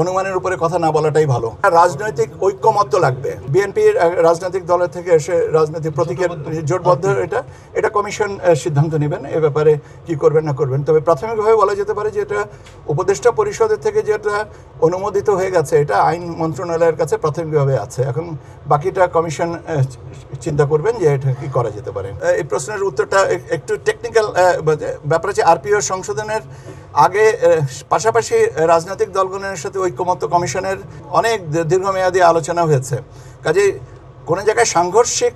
অনুমানের উপরে কথা না বলাটাই ভালো। রাজনৈতিক ঐক্যমত্য লাগবে। বিএনপির রাজনৈতিক দলের থেকে এসে রাজনৈতিক প্রতীকের জোটবদ্ধ এটা কমিশন সিদ্ধান্ত নেবেন এ ব্যাপারে কি করবেন না করবেন। তবে প্রাথমিকভাবে বলা যেতে পারে যে এটা উপদেষ্টা পরিষদের থেকে যেটা অনুমোদিত হয়ে গেছে এটা আইন মন্ত্রণালয়ের কাছে প্রাথমিকভাবে আছে। এখন বাকিটা কমিশন চিন্তা করবেন যে এটা কি করা যেতে পারে। এই প্রশ্নের উত্তরটা একটু টেকনিক্যাল ব্যাপার আছে। আরপিও সংশোধনের আগে পাশাপাশি রাজনৈতিক দলগুলোর সাথে ঐক্যমত্য কমিশনের অনেক দীর্ঘমেয়াদী আলোচনা হয়েছে। কাজেই কোনো জায়গায় সাংঘর্ষিক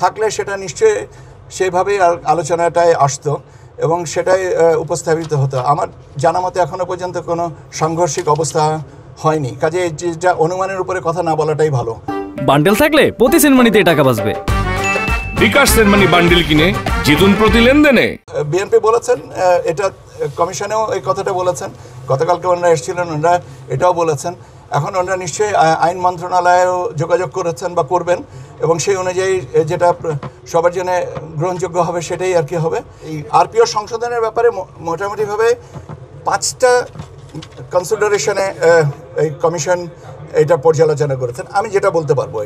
থাকলে সেটা নিশ্চয়ই সেভাবেই আলোচনাটায় আসতো এবং সেটাই উপস্থাপিত হতো। আমার জানা মতে এখনও পর্যন্ত কোনো সাংঘর্ষিক অবস্থা হয়নি। কাজে যেটা অনুমানের উপরে কথা না বলাটাই ভালো। বান্ডেল থাকলে প্রতি সেনমানিতে টাকা বাঁচবে। বিকাশ সেনমানি বান্ডেল কিনে জিতুন প্রতি লেনদেনে। বিএনপি বলেছেন, এটা কমিশনেও এই কথাটা বলেছেন, গতকালকে ওনারা এসেছিলেন, ওনারা এটাও বলেছেন। এখন ওনারা নিশ্চয়ই আইন মন্ত্রণালয়েও যোগাযোগ করেছেন বা করবেন এবং সেই অনুযায়ী যেটা সবার জন্য গ্রহণযোগ্য হবে সেটাই আর কি হবে। এই আরপিও সংশোধনের ব্যাপারে মোটামুটিভাবে 5টা কনসিডারেশনে এই কমিশন এটা পর্যালোচনা করেছেন। আমি যেটা বলতে পারবো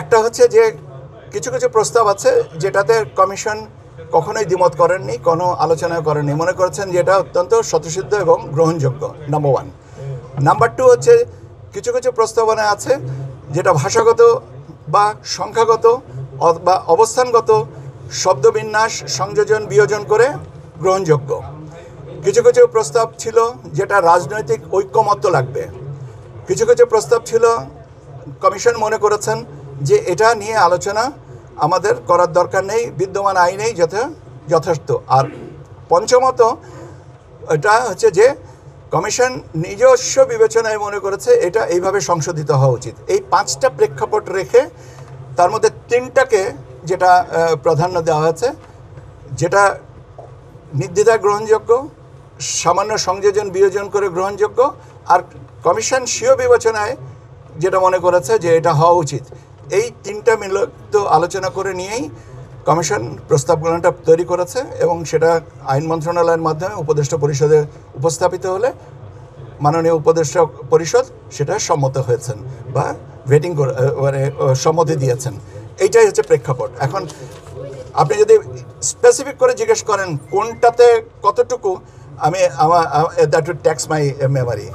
একটা হচ্ছে যে কিছু কিছু প্রস্তাব আছে যেটাতে কমিশন কখনোই দ্বিমত করেননি, কোনো আলোচনা করেননি, মনে করেছেন যে এটা অত্যন্ত স্বতঃসিদ্ধ এবং গ্রহণযোগ্য, নাম্বার 1। নাম্বার 2 হচ্ছে কিছু কিছু প্রস্তাবনা আছে যেটা ভাষাগত বা সংখ্যাগত বা অবস্থানগত শব্দবিন্যাস সংযোজন বিয়োজন করে গ্রহণযোগ্য। কিছু কিছু প্রস্তাব ছিল যেটা রাজনৈতিক ঐক্যমত্য লাগবে। কিছু কিছু প্রস্তাব ছিল কমিশন মনে করেছেন যে এটা নিয়ে আলোচনা আমাদের করার দরকার নেই, বিদ্যমান আইনেই যথেষ্ট। আর পঞ্চমত এটা হচ্ছে যে কমিশন নিজস্ব বিবেচনায় মনে করেছে এটা এইভাবে সংশোধিত হওয়া উচিত। এই 5টা প্রেক্ষাপট রেখে তার মধ্যে 3টাকে যেটা প্রাধান্য দেওয়া হয়েছে, যেটা নির্দ্বিধায় গ্রহণযোগ্য, সামান্য সংযোজন বিয়োজন করে গ্রহণযোগ্য, আর কমিশন স্বীয় বিবেচনায় যেটা মনে করেছে যে এটা হওয়া উচিত। এই 3টা মিলিত আলোচনা করে নিয়েই কমিশন প্রস্তাবগুলোটা তৈরি করেছে এবং সেটা আইন মন্ত্রণালয়ের মাধ্যমে উপদেষ্টা পরিষদে উপস্থাপিত হলে মাননীয় উপদেষ্টা পরিষদ সেটা সম্মত হয়েছেন বা ভেটিং করে মানে সম্মতি দিয়েছেন। এইটাই হচ্ছে প্রেক্ষাপট। এখন আপনি যদি স্পেসিফিক করে জিজ্ঞেস করেন কোনটাতে কতটুকু, that will tax my memory.